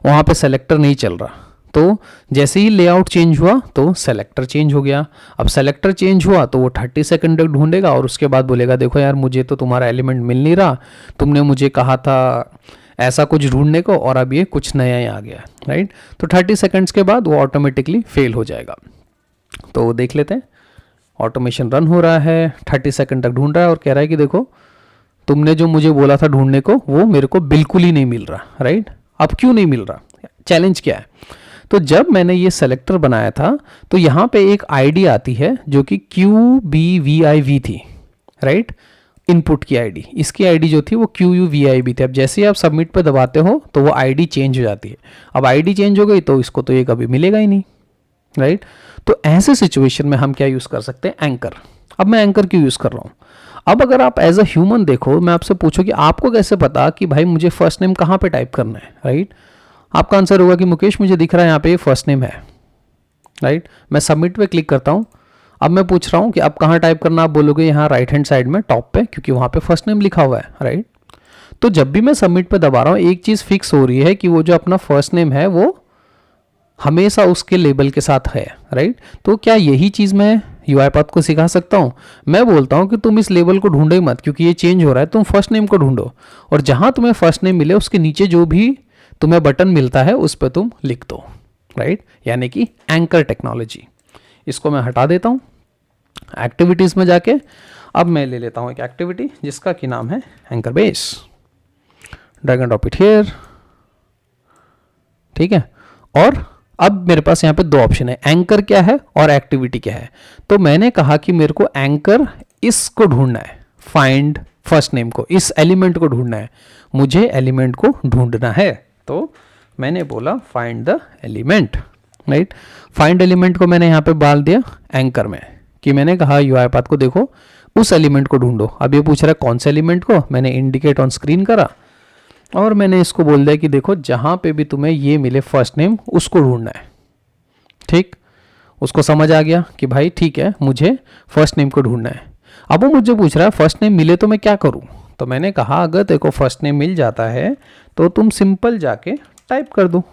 Speaker 1: वहाँ पे सेलेक्टर नहीं चल रहा। तो जैसे ही लेआउट चेंज हुआ तो सेलेक्टर चेंज हो गया। अब सेलेक्टर चेंज हुआ तो वो 30 सेकंड तक ढूंढेगा और उसके बाद बोलेगा देखो यार मुझे तो तुम्हारा एलिमेंट मिल नहीं रहा, तुमने मुझे कहा था ऐसा कुछ ढूंढने को और अब ये कुछ नया ही आ गया, राइट। तो 30 सेकंड्स के बाद वो ऑटोमेटिकली फेल हो जाएगा। तो देख लेते हैं, ऑटोमेशन रन हो रहा है, 30 सेकंड तक ढूंढ रहा है और कह रहा है कि देखो तुमने जो मुझे बोला था ढूंढने को वो मेरे को बिल्कुल ही नहीं मिल रहा, राइट। अब क्यों नहीं मिल रहा, चैलेंज क्या है? तो जब मैंने ये सेलेक्टर बनाया था तो यहाँ पे एक आईडी आती है जो कि QBVIV थी, राइट, इनपुट की आईडी। इसकी आईडी जो थी वो QUVIV थी। अब जैसे ही आप सबमिट पे दबाते हो तो वो आईडी चेंज हो जाती है। अब आईडी चेंज हो गई तो इसको तो ये कभी मिलेगा ही नहीं, राइट। तो ऐसे सिचुएशन में हम क्या यूज़ कर सकते हैं, एंकर। अब मैं एंकर क्यों यूज़ कर रहा हूँ? अब अगर आप एज अ ह्यूमन देखो, मैं आपसे पूछूं कि आपको कैसे पता कि भाई मुझे फर्स्ट नेम कहाँ पे टाइप करना है, राइट। आपका आंसर होगा कि मुकेश मुझे दिख रहा है यहाँ पे फर्स्ट नेम है, राइट। मैं सबमिट पे क्लिक करता हूँ, अब मैं पूछ रहा हूँ कि अब कहाँ टाइप करना, आप बोलोगे यहाँ राइट हैंड साइड में टॉप पे, क्योंकि वहाँ पे फर्स्ट नेम लिखा हुआ है, राइट। तो जब भी मैं सबमिट पे दबा रहा हूँ एक चीज़ फिक्स हो रही है कि वो जो अपना फर्स्ट नेम है वो हमेशा उसके लेबल के साथ है, राइट। तो क्या यही चीज़ मैं UiPath को सिखा सकता हूँ? मैं बोलता हूँ कि तुम इस लेबल को ढूंढो ही मत, क्योंकि ये चेंज हो रहा है, तुम फर्स्ट नेम को ढूंढो और जहाँ तुम्हें फर्स्ट नेम मिले उसके नीचे जो भी तुम्हें बटन मिलता है उस पर तुम लिख दो, राइट। यानी कि एंकर टेक्नोलॉजी। इसको मैं हटा देता हूँ एक्टिविटीज़ में जाके। अब मैं ले लेता हूँ एक एक्टिविटी जिसका कि नाम है anchor base, drag and drop it here, ठीक है। और अब मेरे पास यहाँ पे 2 ऑप्शन है, एंकर क्या है और एक्टिविटी क्या है। तो मैंने कहा कि मेरे को एंकर इसको ढूंढना है, फाइंड फर्स्ट नेम को, इस एलिमेंट को ढूंढना है, मुझे एलिमेंट को ढूंढना है। तो मैंने बोला find the element, right. Find element को मैंने यहाँ पे डाल दिया एंकर में कि मैंने कहा UiPath को देखो उस एलिमेंट को ढूंढो। अब ये पूछ रहा है कौन से एलिमेंट को, मैंने इंडिकेट ऑन स्क्रीन करा, और मैंने इसको बोल दिया कि देखो जहाँ पे भी तुम्हें ये मिले फर्स्ट नेम उसको ढूंढना है, ठीक। उसको समझ आ गया कि भाई ठीक है मुझे फर्स्ट नेम को ढूंढना है। अब वो मुझे पूछ रहा है फर्स्ट नेम मिले तो मैं क्या करूँ, तो मैंने कहा अगर तेरे को फर्स्ट नेम मिल जाता है तो तुम सिंपल जाके टाइप कर दो,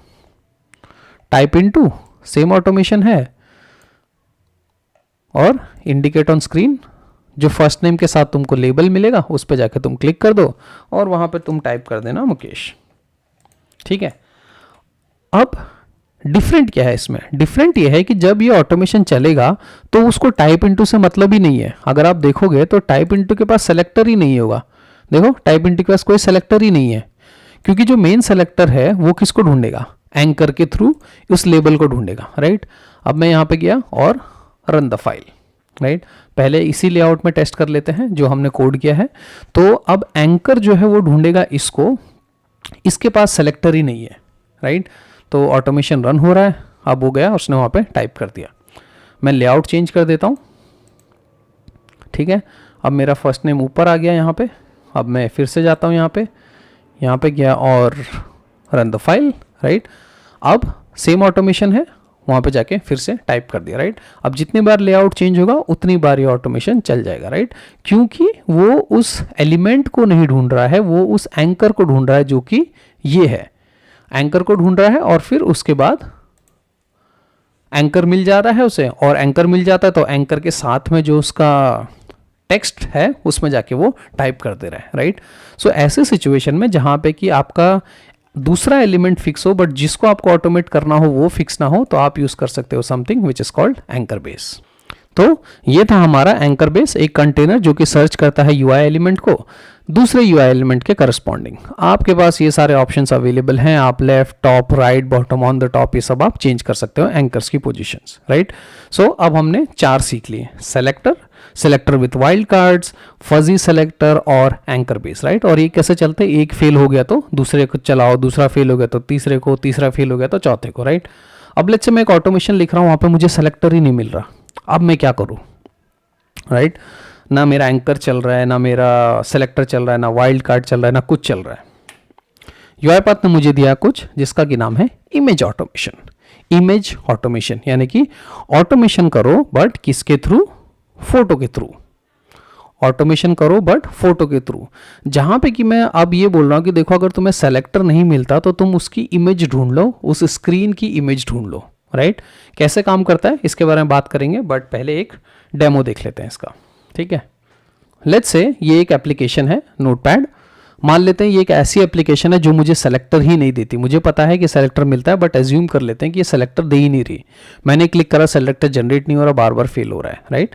Speaker 1: टाइप इनटू, सेम ऑटोमेशन है, और इंडिकेट ऑन स्क्रीन, जो फर्स्ट नेम के साथ तुमको लेबल मिलेगा उस पर जाके तुम क्लिक कर दो और वहां पे तुम टाइप कर देना मुकेश, ठीक है। अब डिफरेंट क्या है इसमें, डिफरेंट ये है कि जब ये ऑटोमेशन चलेगा तो उसको टाइप इनटू से मतलब ही नहीं है। अगर आप देखोगे तो टाइप इनटू के पास सेलेक्टर ही नहीं होगा, देखो टाइप इनटू के पास कोई सेलेक्टर ही नहीं है, क्योंकि जो मेन सेलेक्टर है वो किसको ढूंढेगा, एंकर के थ्रू उस लेबल को ढूंढेगा, राइट। अब मैं यहाँ पे गया और रन द फाइल, राइट। पहले इसी लेआउट में टेस्ट कर लेते हैं जो हमने कोड किया है। तो अब एंकर जो है वो ढूंढेगा इसको, इसके पास सेलेक्टर ही नहीं है, राइट। तो ऑटोमेशन रन हो रहा है, अब हो गया, उसने वहाँ पे टाइप कर दिया। मैं लेआउट चेंज कर देता हूँ, ठीक है। अब मेरा फर्स्ट नेम ऊपर आ गया यहाँ पे। अब मैं फिर से जाता हूँ यहाँ पे गया और रन द फाइल, राइट। अब सेम ऑटोमेशन है, वहाँ पे जाके फिर से टाइप कर दिया, राइट। अब जितनी बार लेआउट चेंज होगा उतनी बार ये ऑटोमेशन चल जाएगा, राइट। क्योंकि वो उस एलिमेंट को नहीं ढूंढ रहा है, वो उस एंकर को ढूंढ रहा है जो कि ये है, एंकर को ढूंढ रहा है। और फिर उसके बाद एंकर मिल जा रहा है उसे, और एंकर मिल जाता है तो एंकर के साथ में जो उसका टेक्स्ट है उसमें जाके वो टाइप कर दे रहा है, राइट। सो ऐसे सिचुएशन में जहाँ पे कि आपका दूसरा एलिमेंट फिक्स हो बट जिसको आपको ऑटोमेट करना हो वो फिक्स ना हो, तो आप यूज कर सकते हो something which is called anchor base. तो ये था हमारा एंकर बेस, एक कंटेनर जो कि सर्च करता है यूआई एलिमेंट को दूसरे यूआई एलिमेंट के करस्पॉन्डिंग। आपके पास ये सारे ऑप्शंस अवेलेबल हैं, आप left, top, right, bottom, on the top, ये सब आप चेंज कर सकते हो एंकर्स की पोजीशंस, राइट। सो अब हमने 4 सीख लिए, selector, selector with wild cards, fuzzy selector और एंकर बेस, राइट। और ये कैसे चलते, एक फेल हो गया तो दूसरे को चलाओ, दूसरा फेल हो गया तो तीसरे को, तीसरा फेल हो गया तो चौथे को, राइट। अब लेट्स से मैं एक ऑटोमेशन लिख रहा हूँ, वहाँ पे मुझे सेलेक्टर ही नहीं मिल रहा, अब मैं क्या करूँ, राइट। ना मेरा एंकर चल रहा है, ना मेरा सेलेक्टर चल रहा है, ना वाइल्ड कार्ड चल रहा है, ना कुछ चल रहा है। यूआईपाथ ने मुझे दिया कुछ जिसका कि नाम है इमेज ऑटोमेशन। इमेज ऑटोमेशन यानी कि ऑटोमेशन करो बट किसके थ्रू, फोटो के थ्रू। ऑटोमेशन करो बट फोटो के थ्रू, जहां पे कि मैं अब ये बोल रहा हूं कि देखो अगर तुम्हें सेलेक्टर नहीं मिलता तो तुम उसकी इमेज ढूंढ लो, उस स्क्रीन की इमेज ढूंढ लो, राइट। कैसे काम करता है इसके बारे में बात करेंगे, बट पहले एक डेमो देख लेते हैं इसका, ठीक है। लेट्स से ये एक एप्लीकेशन है नोटपैड, मान लेते हैं ये एक ऐसी एप्लीकेशन है जो मुझे सेलेक्टर ही नहीं देती। मुझे पता है कि सेलेक्टर मिलता है बट एज्यूम कर लेते हैं कि ये सेलेक्टर दे ही नहीं रही। मैंने क्लिक करा, सेलेक्टर जनरेट नहीं हो रहा, बार बार फेल हो रहा है, राइट।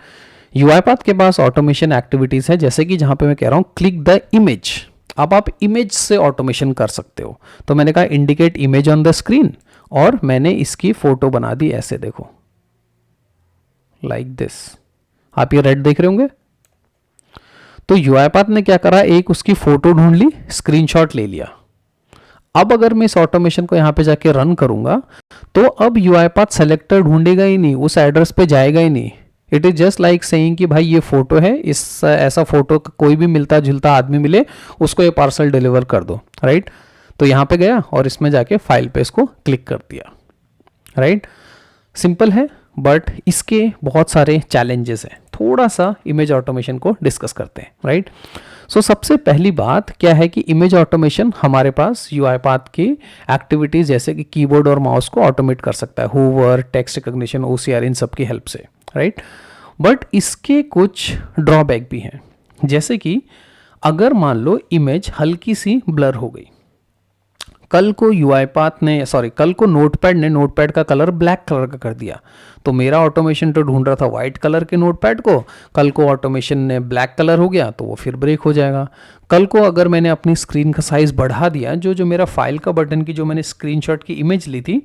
Speaker 1: यूआईपाथ के पास ऑटोमेशन एक्टिविटीज है, जैसे कि जहां पे मैं कह रहा हूं क्लिक द इमेज। अब आप इमेज से ऑटोमेशन कर सकते हो, तो मैंने कहा indicate image on the screen, और मैंने इसकी फोटो बना दी ऐसे, देखो लाइक दिस। आप ये रेड देख रहे होंगे। तो यूआईपाथ ने क्या करा, एक उसकी फोटो ढूंढ ली, स्क्रीनशॉट ले लिया। अब अगर मैं इस ऑटोमेशन को यहां पे जाके रन करूंगा तो अब यूआईपाथ सेलेक्टर ढूंढेगा ही नहीं, उस एड्रेस पे जाएगा ही नहीं। It is just like saying कि भाई ये फोटो है, इस ऐसा फोटो कोई भी मिलता जुलता आदमी मिले उसको ये पार्सल डिलीवर कर दो, राइट। तो यहां पे गया और इसमें जाके फाइल पे इसको क्लिक कर दिया, राइट। सिंपल है बट इसके बहुत सारे चैलेंजेस हैं। थोड़ा सा इमेज ऑटोमेशन को डिस्कस करते हैं, राइट। सो सबसे पहली बात क्या है कि इमेज ऑटोमेशन हमारे पास यूआईपाथ की एक्टिविटीज जैसे कि कीबोर्ड और माउस को ऑटोमेट कर सकता है, हूवर, टेक्स्ट रिकॉग्निशन, ओसीआर, इन सब की हेल्प से, राइट। बट इसके कुछ ड्रॉबैक भी हैं, जैसे कि अगर मान लो इमेज हल्की सी ब्लर हो गई, कल को नोटपैड ने नोटपैड का कलर ब्लैक कलर का कर दिया, तो मेरा ऑटोमेशन तो ढूंढ रहा था व्हाइट कलर के नोटपैड को, कल को ऑटोमेशन ने ब्लैक कलर हो गया तो वो फिर ब्रेक हो जाएगा। कल को अगर मैंने अपनी स्क्रीन का साइज बढ़ा दिया, जो मेरा फाइल का बटन की जो मैंने स्क्रीनशॉट की इमेज ली थी,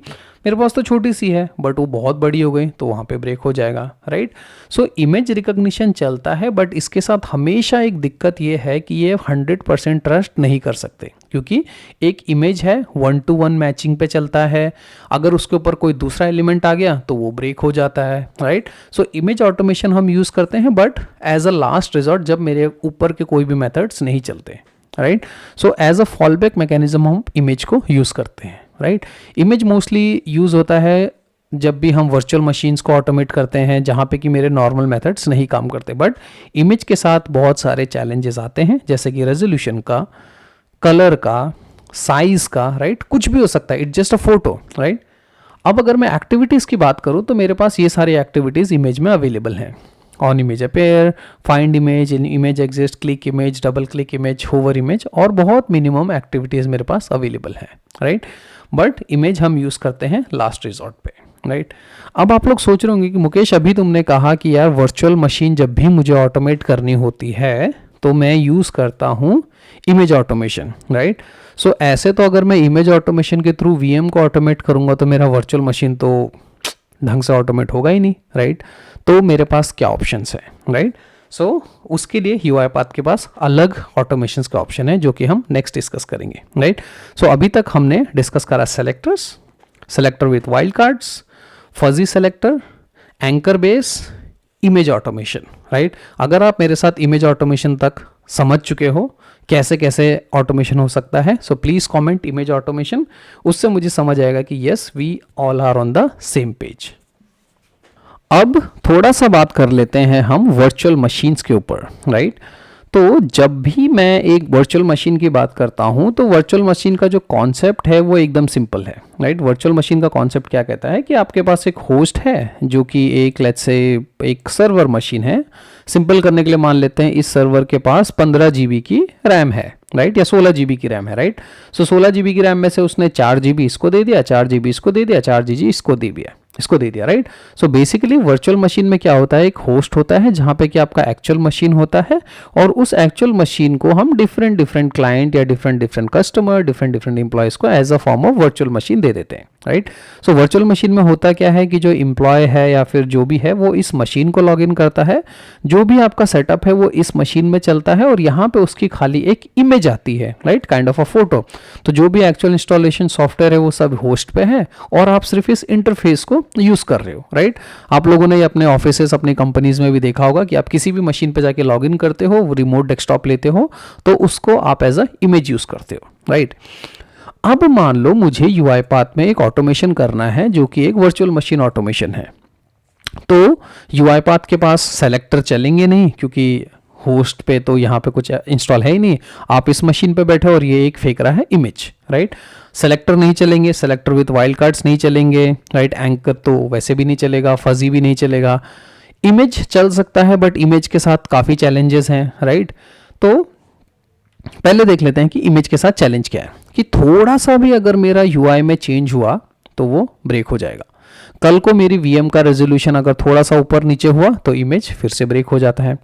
Speaker 1: मेरे पास तो छोटी सी है बट वो बहुत बड़ी हो गई तो वहाँ पे ब्रेक हो जाएगा, राइट। सो इमेज रिकॉग्निशन चलता है बट इसके साथ हमेशा एक दिक्कत ये है कि ये 100% ट्रस्ट नहीं कर सकते, क्योंकि एक इमेज है 1-to-1 मैचिंग पे चलता है, अगर उसके ऊपर कोई दूसरा एलिमेंट आ गया तो वो ब्रेक हो जाता है, राइट। सो इमेज ऑटोमेशन हम यूज करते हैं but as a last resort, जब मेरे ऊपर के कोई भी मेथड्स नहीं चलते, right. So as a fallback mechanism हम इमेज को यूज़ करते हैं, राइट। इमेज मोस्टली यूज़ होता है जब भी हम वर्चुअल मशीन्स को ऑटोमेट करते हैं जहाँ पे कि मेरे नॉर्मल मेथड्स नहीं काम करते, बट इमेज के साथ बहुत सारे चैलेंजेस आते हैं, जैसे कि रेजोल्यूशन का, कलर का, साइज का, राइट। कुछ भी हो सकता है, it's just a photo, right. अब अगर मैं एक्टिविटीज़ की बात करूँ तो मेरे पास ये सारी एक्टिविटीज़ इमेज में अवेलेबल हैं। On image appear, find image, in image exist, click image, double click image, hover image, और बहुत मिनिमम एक्टिविटीज़ मेरे पास अवेलेबल है, राइट। बट इमेज हम यूज़ करते हैं लास्ट रिजॉर्ट पे, राइट। अब आप लोग सोच रहे होंगे कि मुकेश अभी तुमने कहा कि यार वर्चुअल मशीन जब भी मुझे ऑटोमेट करनी होती है तो मैं यूज़ करता हूँ इमेज ऑटोमेशन, राइट। सो ऐसे तो अगर मैं इमेज ऑटोमेशन के थ्रू वीएम को ऑटोमेट करूँगा तो मेरा वर्चुअल मशीन तो ढंग से ऑटोमेट होगा ही नहीं, राइट। तो मेरे पास क्या ऑप्शंस है, राइट। सो उसके लिए UiPath के पास अलग ऑटोमेशंस का ऑप्शन है जो कि हम नेक्स्ट डिस्कस करेंगे, राइट। सो अभी तक हमने डिस्कस करा selectors, selector with wild cards, fuzzy selector, anchor base, image automation, right. अगर आप मेरे साथ इमेज ऑटोमेशन तक समझ चुके हो कैसे कैसे ऑटोमेशन हो सकता है, so please comment image automation, उससे मुझे समझ आएगा कि yes we all are on the same page. अब थोड़ा सा बात कर लेते हैं हम वर्चुअल मशीन्स के ऊपर, राइट। तो जब भी मैं एक वर्चुअल मशीन की बात करता हूं तो वर्चुअल मशीन का जो कॉन्सेप्ट है वो एकदम सिंपल है, राइट। वर्चुअल मशीन का कॉन्सेप्ट क्या कहता है कि आपके पास एक होस्ट है जो कि एक लेट्स से एक सर्वर मशीन है। सिंपल करने के लिए मान लेते हैं इस सर्वर के पास 15 GB की रैम है, राइट, या 16 GB की रैम है, राइट। सो 16 GB की रैम में से उसने 4 GB इसको दे दिया, 4 GB इसको दे दिया, 4 GB इसको दे दिया, right. So basically virtual machine में क्या होता है, एक होस्ट होता है जहाँ पे कि आपका एक्चुअल मशीन होता है और उस एक्चुअल मशीन को हम डिफरेंट डिफरेंट क्लाइंट या different different customer, different different employees को as a form of virtual machine दे देते हैं, राइट। सो वर्चुअल मशीन में होता क्या है कि जो एम्प्लॉय है या फिर जो भी है वो इस मशीन को लॉग इन करता है, जो भी आपका सेटअप है वो इस मशीन में चलता है और यहाँ पे उसकी खाली एक इमेज आती है, right, kind of a photo. तो जो भी एक्चुअल इंस्टॉलेशन सॉफ्टवेयर है वो सब होस्ट पे है और आप सिर्फ इस इंटरफेस को यूज़ कर रहे हो, राइट। आप लोगों ने अपने ऑफिसेस, अपनी कंपनीज में भी देखा होगा कि आप किसी भी मशीन पे जाके लॉग इन करते हो, रिमोट डेस्कटॉप लेते हो तो उसको आप एज अ इमेज यूज़ करते हो, राइट। अब मान लो मुझे UiPath में एक ऑटोमेशन करना है जो कि एक वर्चुअल मशीन ऑटोमेशन है, तो UiPath के पास सेलेक्टर चलेंगे नहीं क्योंकि होस्ट पे तो यहाँ पे कुछ इंस्टॉल है ही नहीं, आप इस मशीन पे बैठे और ये एक फेंक रहा है इमेज, राइट। सेलेक्टर नहीं चलेंगे, सेलेक्टर विथ वाइल्ड कार्ड्स नहीं चलेंगे, राइट। एंकर तो वैसे भी नहीं चलेगा, फजी भी नहीं चलेगा। इमेज चल सकता है बट इमेज के साथ काफ़ी चैलेंजेस हैं, राइट। तो पहले देख लेते हैं कि इमेज के साथ चैलेंज क्या है कि थोड़ा सा भी अगर मेरा UI में चेंज हुआ तो वो ब्रेक हो जाएगा। कल को मेरी VM का रेजोल्यूशन अगर थोड़ा सा ऊपर नीचे हुआ तो इमेज फिर से ब्रेक हो जाता है।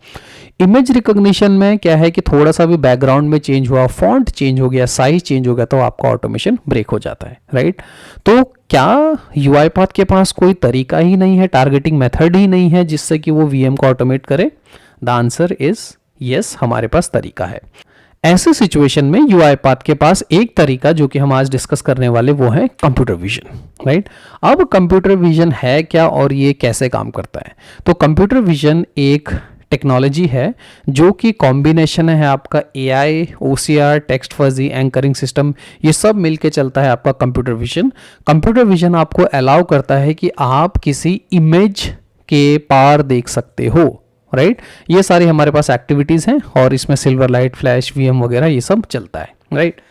Speaker 1: इमेज रिकॉग्निशन में क्या है कि थोड़ा सा भी बैकग्राउंड में चेंज हुआ, फॉन्ट चेंज हो गया, साइज चेंज हो गया तो आपका ऑटोमेशन ब्रेक हो जाता है, राइट। तो क्या UiPath के पास कोई तरीका ही नहीं है, टारगेटिंग मेथड ही नहीं है जिससे कि वो VM को ऑटोमेट करे? द आंसर इज यस, हमारे पास तरीका है। ऐसे सिचुएशन में UiPath के पास एक तरीका जो कि हम आज डिस्कस करने वाले वो है कंप्यूटर विजन, राइट। अब कंप्यूटर विजन है क्या और ये कैसे काम करता है? तो कंप्यूटर विजन एक टेक्नोलॉजी है जो कि कॉम्बिनेशन है आपका AI, OCR, text fuzzy, anchoring system, ये सब मिलके चलता है आपका कंप्यूटर विजन। कंप्यूटर विजन आपको अलाउ करता है कि आप किसी इमेज के पार देख सकते हो, राइट। ये सारी हमारे पास एक्टिविटीज़ हैं और इसमें सिल्वर लाइट, फ्लैश, VM वगैरह ये सब चलता है, राइट।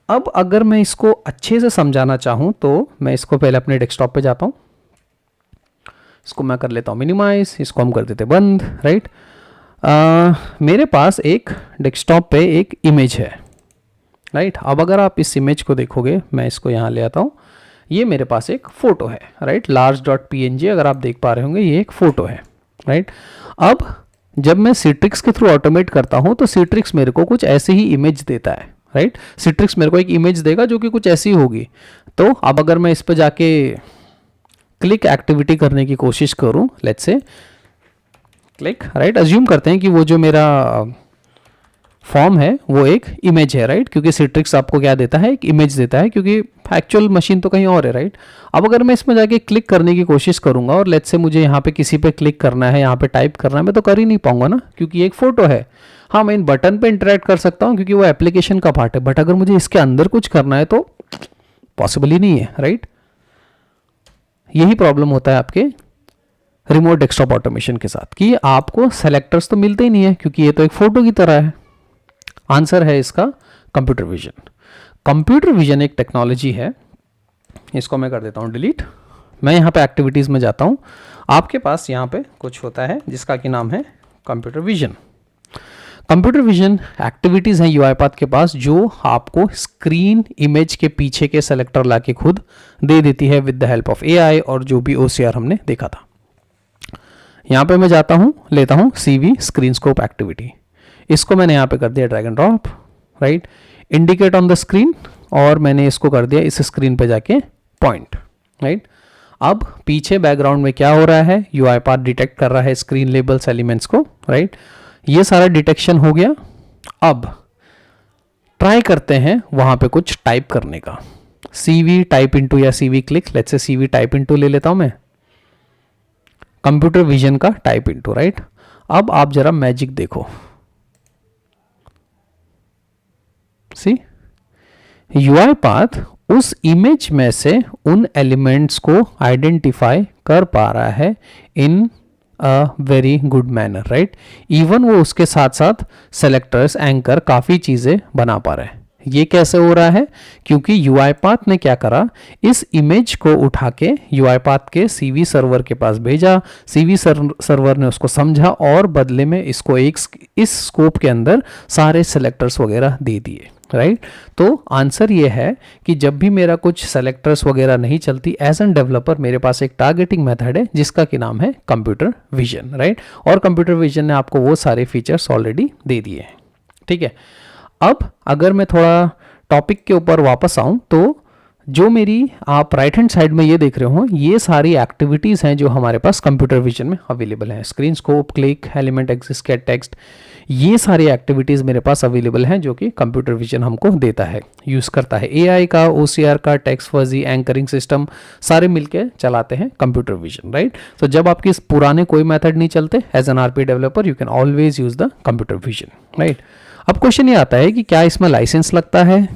Speaker 1: अब अगर मैं इसको अच्छे से समझाना चाहूँ तो मैं इसको पहले अपने डेस्कटॉप पे जाता हूँ, इसको मैं कर लेता हूँ मिनिमाइज, इसको हम कर देते बंद, राइट। मेरे पास एक डेस्कटॉप पे एक इमेज है, राइट। अब अगर आप इस इमेज को देखोगे, मैं इसको यहाँ ले आता हूँ, ये मेरे पास एक फ़ोटो है, राइट। large.png अगर आप देख पा रहे होंगे ये एक फ़ोटो है, राइट। अब जब मैं Citrix के थ्रू ऑटोमेट करता हूँ तो Citrix मेरे को कुछ ऐसी ही इमेज देता है, राइट। Citrix मेरे को एक इमेज देगा जो कि कुछ ऐसी होगी। तो अब अगर मैं इस पर जाके क्लिक एक्टिविटी करने की कोशिश करूँ, let's say click, right, assume करते हैं कि वो जो मेरा फॉर्म है वो एक इमेज है, राइट, क्योंकि सिट्रिक्स आपको क्या देता है, एक इमेज देता है, क्योंकि एक्चुअल मशीन तो कहीं और है, राइट। अब अगर मैं इसमें जाके क्लिक करने की कोशिश करूंगा और लेट्स से मुझे यहाँ पे किसी पे क्लिक करना है, यहाँ पे टाइप करना है, मैं तो कर ही नहीं पाऊंगा ना, क्योंकि ये एक फोटो है। हाँ, मैं इन बटन पे इंटरेक्ट कर सकता हूँ क्योंकि वो एप्लीकेशन का पार्ट है, बट अगर मुझे इसके अंदर कुछ करना है तो पॉसिबल ही नहीं है, राइट। यही प्रॉब्लम होता है आपके रिमोट डेस्कटॉप ऑटोमेशन के साथ कि आपको सेलेक्टर्स तो मिलते ही नहीं है, क्योंकि ये तो एक फोटो की तरह है। आंसर है इसका कंप्यूटर विजन। कंप्यूटर विजन एक टेक्नोलॉजी है, इसको मैं कर देता हूँ डिलीट। मैं यहाँ पे एक्टिविटीज़ में जाता हूँ। आपके पास यहाँ पे कुछ होता है जिसका कि नाम है computer vision. Computer vision activities हैं यूआईपाथ के पास जो आपको स्क्रीन इमेज के पीछे के सेलेक्टर लाके खुद दे देती है with the help of AI और जो भी ओसीआर हमने देखा था। यहाँ पे मैं जाता हूँ, लेता हूँ CV स्क्रीन स्कोप एक्टिविटी। इसको मैंने यहाँ पे कर दिया drag and drop, right, indicate on the screen, और मैंने इसको कर दिया इस स्क्रीन पे जाके पॉइंट, राइट। अब पीछे बैकग्राउंड में क्या हो रहा है, यूआईपाथ डिटेक्ट कर रहा है स्क्रीन लेबल्स एलिमेंट्स को, राइट। ये सारा डिटेक्शन हो गया। अब ट्राई करते हैं वहाँ पे कुछ टाइप करने का। CV टाइप इनटू या CV click, let's say CV type into ले लेता हूँ मैं, कंप्यूटर विजन का टाइप इनटू, राइट। अब आप जरा मैजिक देखो, सी यूआईपाथ उस इमेज में से उन एलिमेंट्स को आइडेंटिफाई कर पा रहा है in a very good manner, right. Even वो उसके साथ साथ सेलेक्टर्स, एंकर, काफ़ी चीज़ें बना पा रहे हैं। ये कैसे हो रहा है, क्योंकि यूआईपाथ ने क्या करा, इस इमेज को उठा के यूआईपाथ के CV सर्वर के पास भेजा, CV सर्वर ने उसको समझा और बदले में इसको एक इस स्कोप के अंदर सारे सेलेक्टर्स वगैरह दे दिए, राइट। तो आंसर ये है कि जब भी मेरा कुछ सेलेक्टर्स वगैरह नहीं चलती, एज एन डेवलपर मेरे पास एक टारगेटिंग मेथड है जिसका कि नाम है कंप्यूटर विजन, राइट। और कंप्यूटर विजन ने आपको वो सारे फीचर्स ऑलरेडी दे दिए हैं, ठीक है। अब अगर मैं थोड़ा टॉपिक के ऊपर वापस आऊं तो जो मेरी आप राइट हैंड साइड में ये देख रहे हो, ये सारी एक्टिविटीज़ हैं जो हमारे पास कंप्यूटर विजन में अवेलेबल हैं। Screen scope, click, element exist, gate text, ये सारी एक्टिविटीज़ मेरे पास अवेलेबल हैं जो कि कंप्यूटर विजन हमको देता है, यूज़ करता है। एआई का, ओसीआर का, टेक्स्ट फजी, एंकरिंग सिस्टम सारे मिलके चलाते हैं कंप्यूटर विजन, राइट। तो जब आपके इस पुराने कोई मेथड नहीं चलते, as an RP developer you can always use the computer vision, right. अब क्वेश्चन ये आता है कि क्या इसमें लाइसेंस लगता है,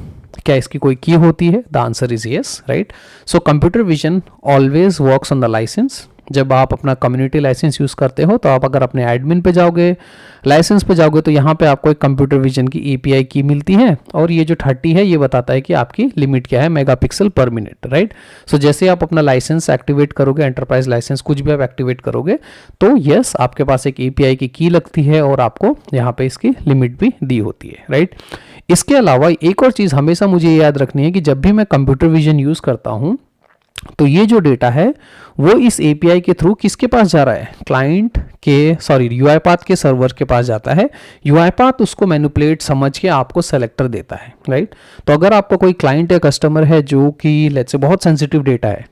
Speaker 1: क्या इसकी कोई की होती है? The answer is yes, right. So computer vision always works on the license. जब आप अपना कम्युनिटी लाइसेंस यूज़ करते हो तो आप अगर अपने एडमिन पे जाओगे, लाइसेंस पे जाओगे, तो यहाँ पे आपको एक कंप्यूटर विजन की API की मिलती है, और ये जो 30 है ये बताता है कि आपकी लिमिट क्या है, मेगापिक्सल पर मिनट, राइट। सो जैसे आप अपना लाइसेंस एक्टिवेट करोगे, एंटरप्राइज लाइसेंस कुछ भी आप एक्टिवेट करोगे, तो यस आपके पास एक API की लगती है और आपको यहाँ पे इसकी लिमिट भी दी होती है, राइट। इसके अलावा एक और चीज़ हमेशा मुझे याद रखनी है कि जब भी मैं कंप्यूटर विजन यूज़ करता हूँ तो ये जो डेटा है वो इस API के थ्रू किसके पास जा रहा है, क्लाइंट के, यूआईपाथ के सर्वर के पास जाता है। यूआईपाथ उसको मैनिपुलेट समझ के आपको सेलेक्टर देता है, राइट। तो अगर आपका कोई क्लाइंट या कस्टमर है जो कि लेट्स से बहुत सेंसिटिव डेटा है,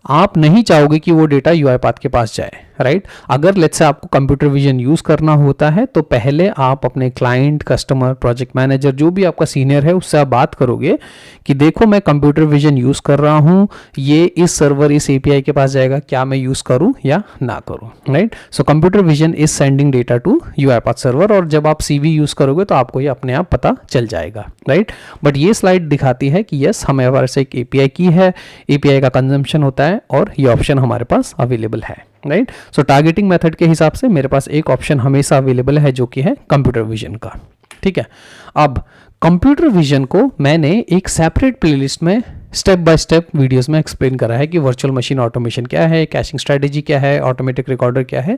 Speaker 1: आप नहीं चाहोगे कि वो डेटा यूआईपाथ के पास जाए, राइट। अगर लेट्स से आपको कंप्यूटर विजन यूज़ करना होता है तो पहले आप अपने क्लाइंट, कस्टमर, प्रोजेक्ट मैनेजर, जो भी आपका सीनियर है, उससे आप बात करोगे कि देखो मैं कंप्यूटर विजन यूज़ कर रहा हूँ, ये इस सर्वर, इस API के पास जाएगा, क्या मैं यूज़ करूँ या ना करूँ, right. So computer vision is sending data to UiPath server, और जब आप CV यूज़ करोगे तो आपको ये अपने आप पता चल जाएगा, राइट। बट ये स्लाइड दिखाती है कि यस हमारे पास एक API की है, API का कंजम्पशन होता है और ये ऑप्शन हमारे पास अवेलेबल है, राइट। सो टारगेटिंग मेथड के हिसाब से मेरे पास एक ऑप्शन हमेशा अवेलेबल है जो कि है कंप्यूटर विजन का, ठीक है। अब कंप्यूटर विजन को मैंने एक सेपरेट प्लेलिस्ट में स्टेप बाय स्टेप वीडियोस में एक्सप्लेन करा है कि वर्चुअल मशीन ऑटोमेशन क्या है, कैशिंग स्ट्रेटेजी क्या है, ऑटोमेटिक रिकॉर्डर क्या है।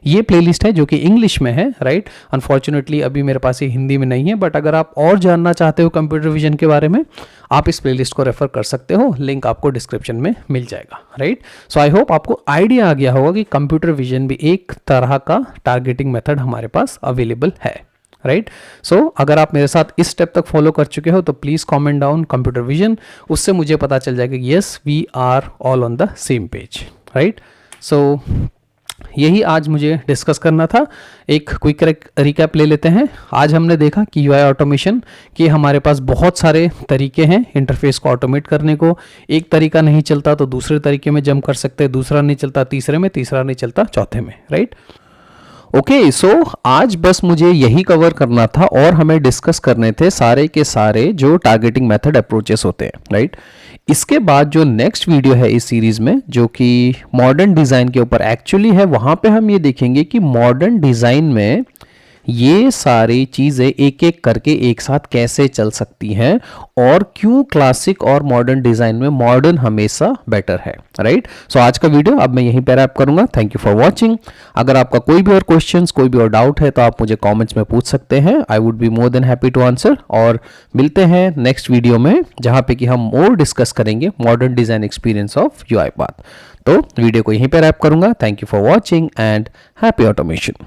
Speaker 1: ये प्लेलिस्ट है जो कि इंग्लिश में है, राइट। अनफॉर्चुनेटली अभी मेरे पास ये हिंदी में नहीं है, बट अगर आप और जानना चाहते हो कंप्यूटर विजन के बारे में, आप इस प्लेलिस्ट को रेफर कर सकते हो, लिंक आपको डिस्क्रिप्शन में मिल जाएगा, राइट। सो आई होप आपको आइडिया आ गया होगा कि कंप्यूटर विजन भी एक तरह का टारगेटिंग मेथड हमारे पास अवेलेबल है, राइट। सो अगर आप मेरे साथ इस स्टेप तक फॉलो कर चुके हो तो please comment down computer vision, उससे मुझे पता चल जाएगा कि yes we are all on the same page, right. So यही आज मुझे डिस्कस करना था। एक क्विक रिकैप ले लेते हैं। आज हमने देखा कि यूआई ऑटोमेशन के हमारे पास बहुत सारे तरीके हैं इंटरफेस को ऑटोमेट करने को। एक तरीका नहीं चलता तो दूसरे तरीके में जंप कर सकते हैं, दूसरा नहीं चलता तीसरे में, तीसरा नहीं चलता चौथे में, राइट। ओके सो आज बस मुझे यही कवर करना था और हमें डिस्कस करने थे सारे के सारे जो टारगेटिंग मेथड अप्रोचेस होते हैं, राइट। इसके बाद जो नेक्स्ट वीडियो है इस सीरीज में जो कि मॉडर्न डिज़ाइन के ऊपर एक्चुअली है, वहाँ पे हम ये देखेंगे कि मॉडर्न डिज़ाइन में ये सारी चीज़ें एक एक करके एक साथ कैसे चल सकती हैं और क्यों क्लासिक और मॉडर्न डिज़ाइन में मॉडर्न हमेशा बेटर है, राइट। सो आज का वीडियो अब मैं यहीं पर रैप करूंगा। Thank you for watching. अगर आपका कोई भी और क्वेश्चंस, कोई भी और डाउट है तो आप मुझे कमेंट्स में पूछ सकते हैं। I would be more than happy to answer. और मिलते हैं नेक्स्ट वीडियो में जहाँ पे कि हम और डिस्कस करेंगे मॉडर्न डिज़ाइन एक्सपीरियंस ऑफ यूआईपाथ। तो वीडियो को यहीं पर रैप करूंगा। Thank you for watching and happy automation.